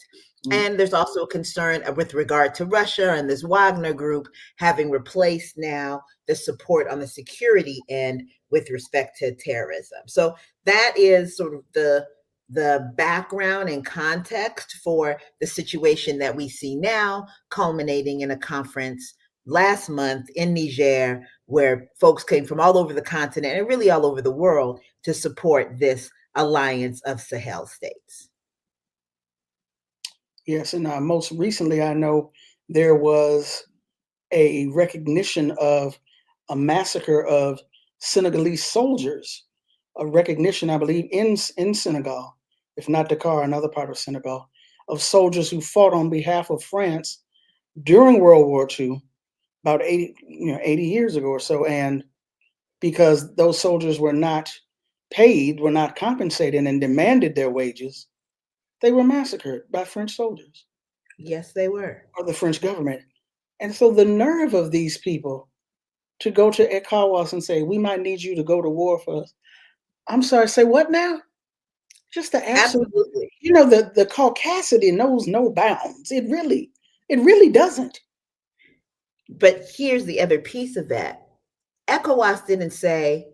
J: And there's also a concern with regard to Russia and this Wagner group having replaced now the support on the security end with respect to terrorism. So that is sort of the background and context for the situation that we see now, culminating in a conference last month in Niger, where folks came from all over the continent and really all over the world to support this alliance of Sahel states.
A: Yes, and most recently, I know there was a recognition of a massacre of Senegalese soldiers, a recognition, I believe, in Senegal, if not Dakar, another part of Senegal, of soldiers who fought on behalf of France during World War II, about 80 years ago or so. And because those soldiers were not paid, were not compensated, and demanded their wages, they were massacred by French soldiers.
J: Yes, they were.
A: Or the French government. And so the nerve of these people to go to ECOWAS and say, we might need you to go to war for us. I'm sorry, say what now? Just the absolute,
J: absolutely.
A: The caucasity knows no bounds. It really doesn't.
J: But here's the other piece of that. ECOWAS didn't say,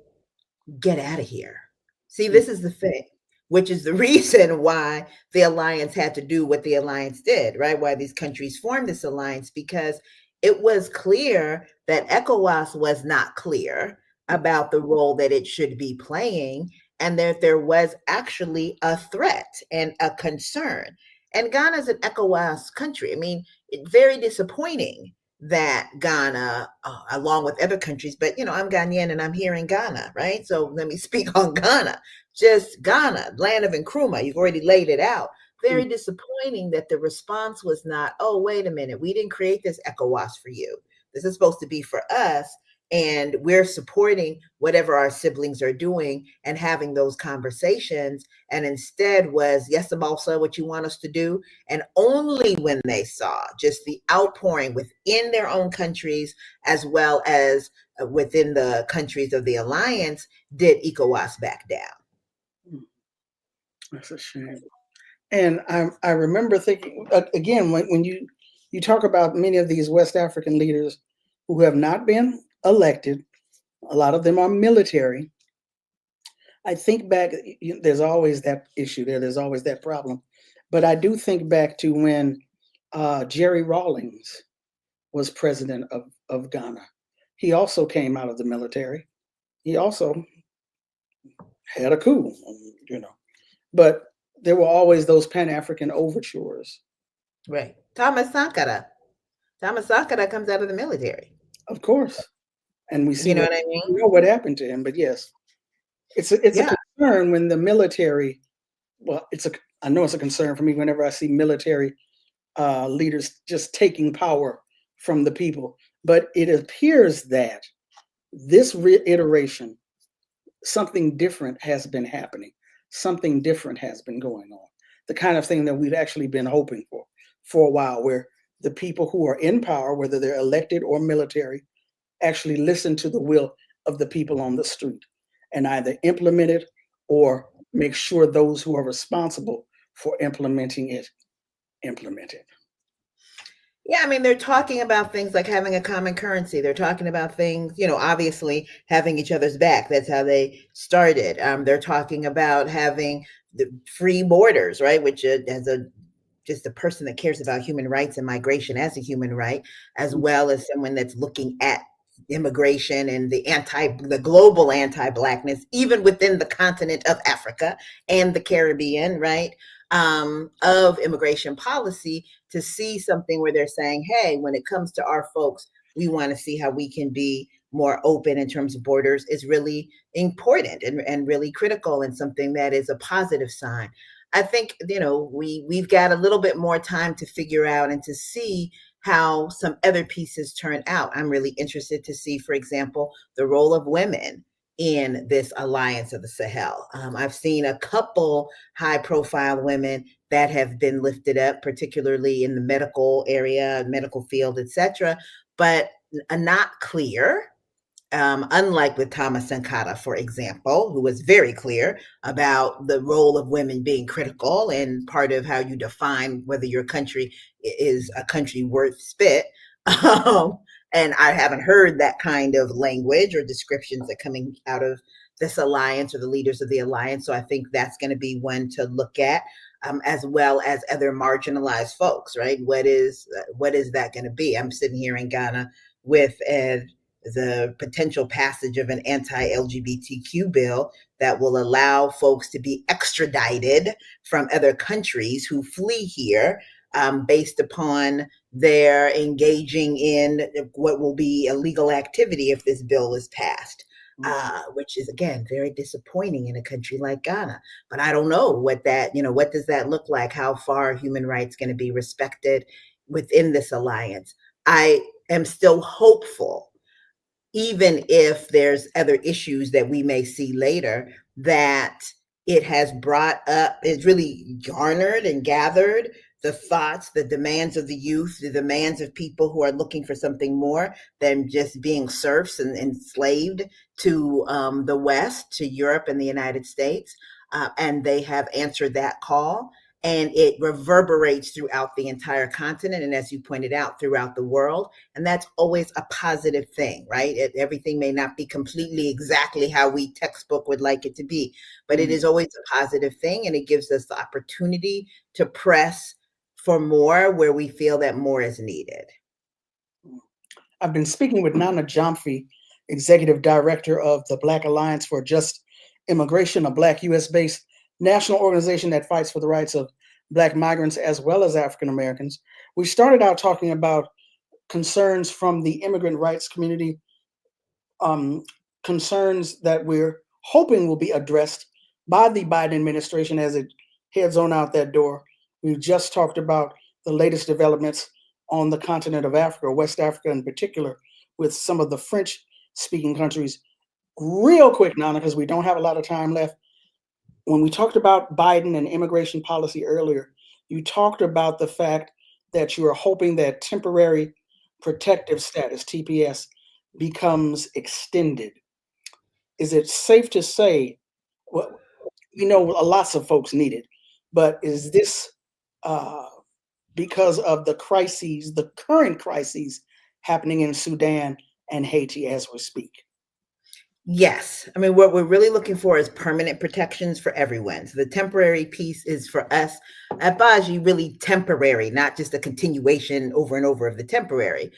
J: get out of here. See, this is the thing, which is the reason why the alliance had to do what the alliance did, right? Why these countries formed this alliance, because it was clear that ECOWAS was not clear about the role that it should be playing, and that there was actually a threat and a concern. And Ghana's an ECOWAS country. I mean, very disappointing that Ghana, along with other countries, but I'm Ghanaian and I'm here in Ghana, right? So let me speak on Ghana. Just Ghana, land of Nkrumah, you've already laid it out. Very disappointing that the response was not, oh, wait a minute, we didn't create this ECOWAS for you. This is supposed to be for us, and we're supporting whatever our siblings are doing and having those conversations. And instead was, yes, Abalsa, what you want us to do? And only when they saw just the outpouring within their own countries, as well as within the countries of the alliance, did ECOWAS back down.
A: That's a shame. And I remember thinking, again, when you talk about many of these West African leaders who have not been elected, a lot of them are military. I think back, there's always that issue there. There's always that problem. But I do think back to when Jerry Rawlings was president of Ghana. He also came out of the military. He also had a coup, But there were always those Pan-African overtures.
J: Right. Thomas Sankara comes out of the military.
A: Of course. And we see
J: what I mean?
A: we know what happened to him, but yes, it's a concern when the military, I know it's a concern for me whenever I see military leaders just taking power from the people. But it appears that this reiteration, something different has been happening. Something different has been going on. The kind of thing that we've actually been hoping for a while, where the people who are in power, whether they're elected or military, actually listen to the will of the people on the street and either implement it or make sure those who are responsible for implementing it implement it.
J: Yeah, I mean, they're talking about things like having a common currency. They're talking about things, obviously having each other's back. That's how they started. They're talking about having the free borders, right? Which just a person that cares about human rights and migration as a human right, as well as someone that's looking at immigration and the global anti-Blackness, even within the continent of Africa and the Caribbean, right? Of immigration policy, to see something where they're saying, hey, when it comes to our folks, we want to see how we can be more open in terms of borders, is really important and really critical, and something that is a positive sign. I think, we've got a little bit more time to figure out and to see how some other pieces turn out. I'm really interested to see, for example, the role of women in this Alliance of the Sahel. I've seen a couple high-profile women that have been lifted up, particularly in the medical area, medical field, etc., but not clear. Unlike with Thomas Sankara, for example, who was very clear about the role of women being critical and part of how you define whether your country is a country worth spit. And I haven't heard that kind of language or descriptions that coming out of this alliance or the leaders of the alliance. So I think that's going to be one to look at, as well as other marginalized folks, right? What is that going to be? I'm sitting here in Ghana with the potential passage of an anti-LGBTQ bill that will allow folks to be extradited from other countries who flee here based upon their engaging in what will be illegal activity if this bill is passed, which is, again, very disappointing in a country like Ghana. But I don't know what does that look like? How far are human rights going to be respected within this alliance? I am still hopeful, even if there's other issues that we may see later, that it has brought up, it's really garnered and gathered the thoughts, the demands of the youth, the demands of people who are looking for something more than just being serfs and enslaved to the West, to Europe and the United States. And they have answered that call. And it reverberates throughout the entire continent. And as you pointed out, throughout the world. And that's always a positive thing, right? Everything may not be completely exactly how we textbook would like it to be, but it is always a positive thing. And it gives us the opportunity to press for more where we feel that more is needed.
A: I've been speaking with Nana Gyamfi, Executive Director of the Black Alliance for Just Immigration, a Black US-based national organization that fights for the rights of Black migrants as well as African Americans. We started out talking about concerns from the immigrant rights community, concerns that we're hoping will be addressed by the Biden administration as it heads on out that door. We've just talked about the latest developments on the continent of Africa, West Africa in particular, with some of the French-speaking countries. Real quick, Nana, because we don't have a lot of time left. When we talked about Biden and immigration policy earlier, you talked about the fact that you are hoping that temporary protective status, TPS, becomes extended. Is it safe to say, well, lots of folks need it, but is this because of the crises, the current crises happening in Sudan and Haiti as we speak?
J: Yes. I mean, what we're really looking for is permanent protections for everyone. So the temporary piece is for us at BAJI really temporary, not just a continuation over and over of the temporary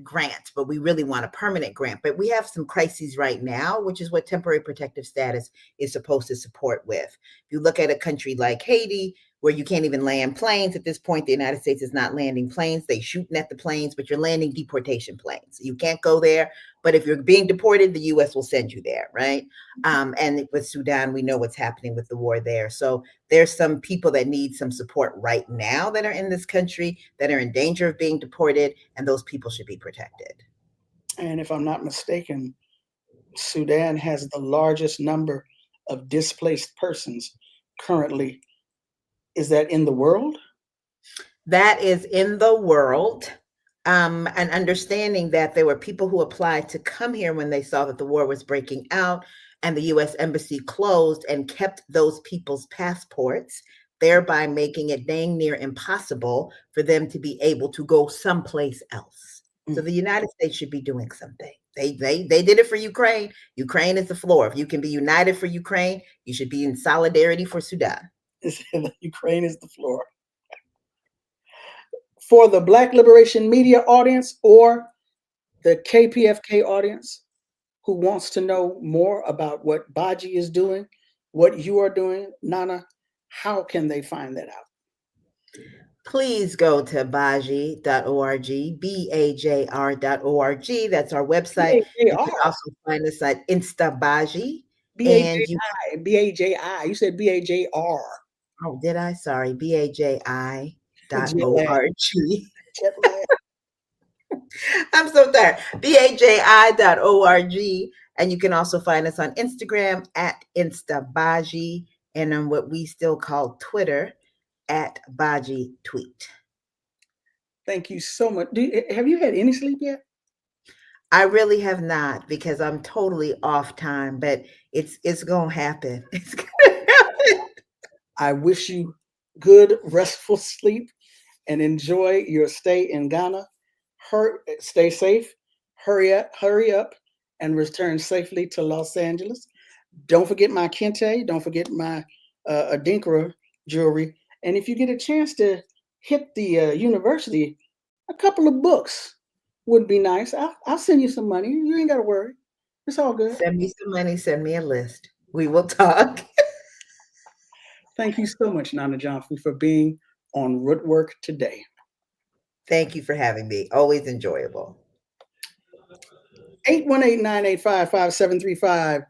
J: grant, but we really want a permanent grant. But we have some crises right now, which is what temporary protective status is supposed to support with. If you look at a country like Haiti, where you can't even land planes. At this point, the United States is not landing planes. They shooting at the planes, but you're landing deportation planes. You can't go there. But if you're being deported, the U.S. will send you there, right? And with Sudan, we know what's happening with the war there. So there's some people that need some support right now that are in this country that are in danger of being deported, and those people should be protected.
A: And if I'm not mistaken, Sudan has the largest number of displaced persons currently. Is that in the world?
J: That is in the world. And understanding that there were people who applied to come here when they saw that the war was breaking out, and the U.S. Embassy closed and kept those people's passports, thereby making it dang near impossible for them to be able to go someplace else. So the United States should be doing something. They did it for Ukraine. Ukraine is the floor. If you can be united for Ukraine, you should be in solidarity for Sudan.
A: Ukraine is the floor. For the Black Liberation Media audience or the KPFK audience who wants to know more about what BAJI is doing, what you are doing, Nana, how can they find that out?
J: Please go to BAJI.org, BAJR.org. That's our website. You can also find us at InstaBAJI.
A: BAJI. You said BAJR.
J: Oh, did I? Sorry. BAJI.org. I'm so tired. BAJI.org. And you can also find us on Instagram at InstaBAJI, and on what we still call Twitter at BAJI Tweet.
A: Thank you so much. Have you had any sleep yet?
J: I really have not, because I'm totally off time, but it's gonna happen. It's gonna happen.
A: I wish you good, restful sleep and enjoy your stay in Ghana. Stay safe, hurry up, and return safely to Los Angeles. Don't forget my kente. Don't forget my Adinkra jewelry. And if you get a chance to hit the university, a couple of books would be nice. I'll send you some money. You ain't got to worry. It's all good.
J: Send me some money. Send me a list. We will talk.
A: Thank you so much, Nana Gyamfi, for being on Rootwork today.
J: Thank you for having me. Always enjoyable.
A: 818-985-5735.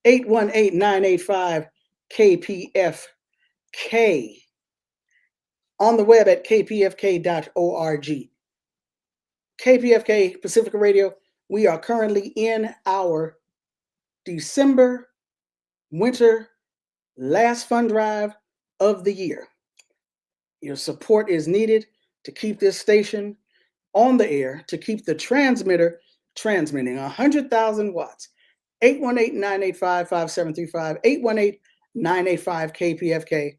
A: 818-985-KPFK. On the web at kpfk.org. KPFK-Pacifica Radio, we are currently in our December winter last fund drive of the year. Your support is needed to keep this station on the air, to keep the transmitter transmitting 100,000 watts. 818-985-5735, 818-985-KPFK.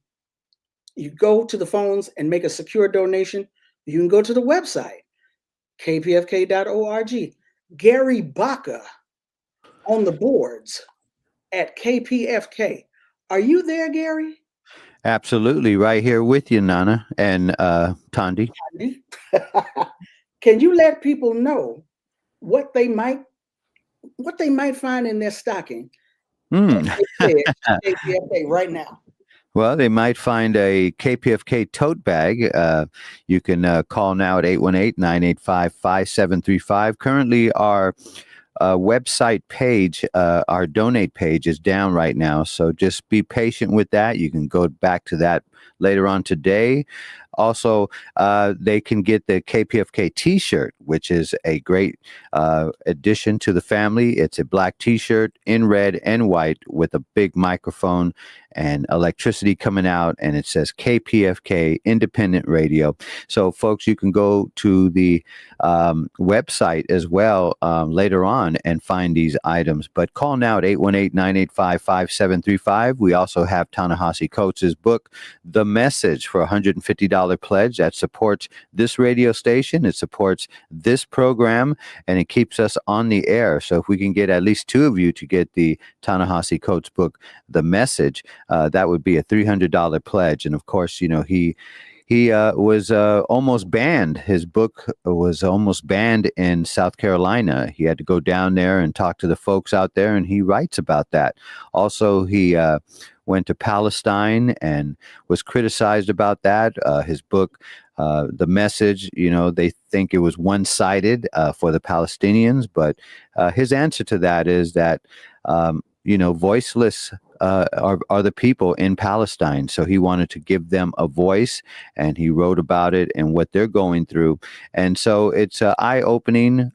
A: You go to the phones and make a secure donation. You can go to the website, kpfk.org. Gary Baca on the boards at KPFK. Are you there, Gary?
I: Absolutely, right here with you, Nana and Tandi.
A: Can you let people know what they might find in their stocking? KPFK right now.
I: Well, they might find a KPFK tote bag. You can call now at 818-985-5735. Currently, our website page, our donate page is down right now. So just be patient with that. You can go back to that later on today. Also, they can get the KPFK t-shirt, which is a great addition to the family. It's a black t-shirt in red and white with a big microphone and electricity coming out, and it says KPFK Independent Radio. So, folks, you can go to the website as well later on and find these items. But call now at 818-985-5735. We also have Ta-Nehisi Coates' book, The Message, for $150 pledge that supports this radio station. It supports this program, and it keeps us on the air. So if we can get at least two of you to get the Ta-Nehisi Coates book, The Message, that would be a $300 pledge. And of course, you know, he was almost banned. His book was almost banned in South Carolina. He had to go down there and talk to the folks out there, and he writes about that. Also, he went to Palestine and was criticized about that. His book, The Message, they think it was one-sided for the Palestinians, but his answer to that is that, voiceless are the people in Palestine. So he wanted to give them a voice, and he wrote about it and what they're going through. And so it's an eye-opening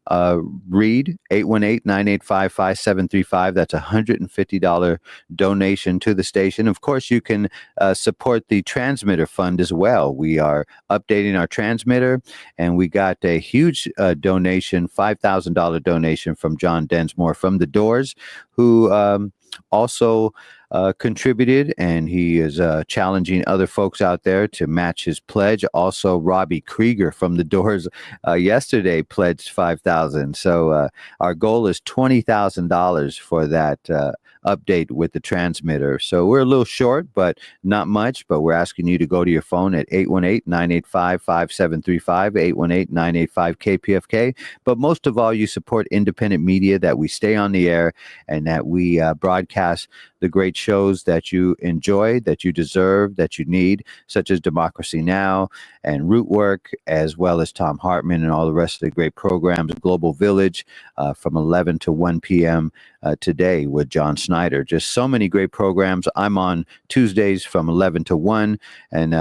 I: read, 818-985-5735. That's a $150 donation to the station. Of course, you can support the transmitter fund as well. We are updating our transmitter, and we got a huge donation, $5,000 donation from John Densmore from The Doors, who also contributed, and he is challenging other folks out there to match his pledge. Also, Robbie Krieger from The Doors yesterday pledged $5,000. So our goal is $20,000 for that update with the transmitter. So we're a little short, but not much. But we're asking you to go to your phone at 818-985-5735, 818-985-KPFK. But most of all, you support independent media, that we stay on the air and that we broadcast the great shows that you enjoy, that you deserve, that you need, such as Democracy Now! And Rootwork, as well as Tom Hartman and all the rest of the great programs, Global Village, from 11 to 1 p.m. Today with John Snyder. Just so many great programs. I'm on Tuesdays from 11 to 1. And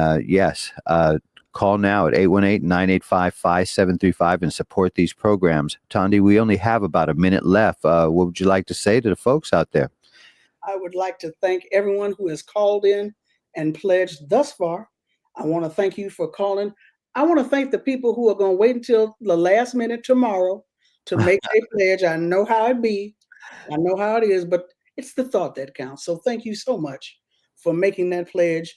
I: call now at 818-985-5735 and support these programs. Tondi, we only have about a minute left. What would you like to say to the folks out there?
A: I would like to thank everyone who has called in and pledged thus far. I want to thank you for calling. I want to thank the people who are going to wait until the last minute tomorrow to make a pledge. I know how it be. I know how it is, but it's the thought that counts. So thank you so much for making that pledge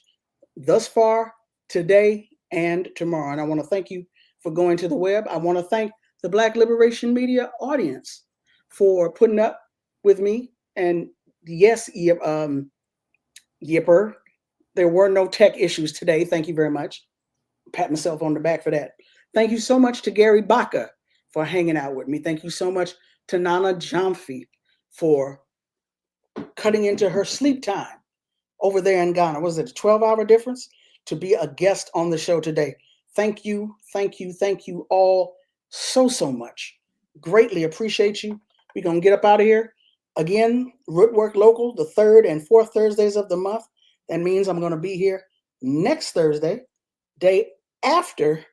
A: thus far, today and tomorrow. And I want to thank you for going to the web. I want to thank the Black Liberation Media audience for putting up with me. And yes, Yipper, there were no tech issues today. Thank you very much. Pat myself on the back for that. Thank you so much to Gary Baca for hanging out with me. Thank you so much to Nana Gyamfi for cutting into her sleep time over there in Ghana. Was it a 12-hour difference to be a guest on the show today? Thank you, thank you, thank you all so much. Greatly appreciate you. We're going to get up out of here. Again, Rootwork Local, the 3rd and 4th Thursdays of the month. That means I'm going to be here next Thursday, day after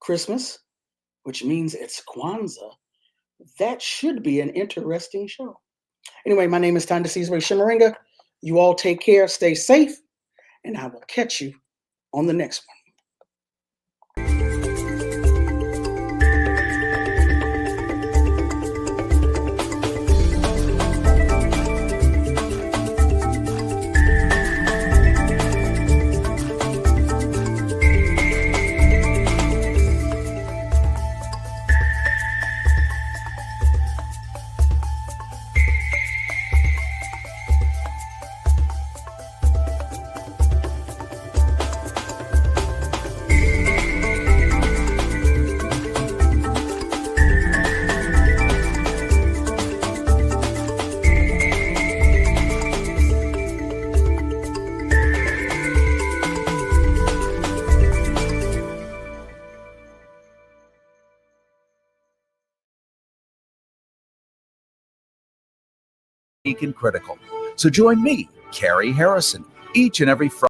A: Christmas, which means it's Kwanzaa. That should be an interesting show. Anyway, my name is Tondi Cesare Shimaringa. You all take care, stay safe, and I will catch you on the next one.
K: And critical. So join me, Carrie Harrison, each and every Friday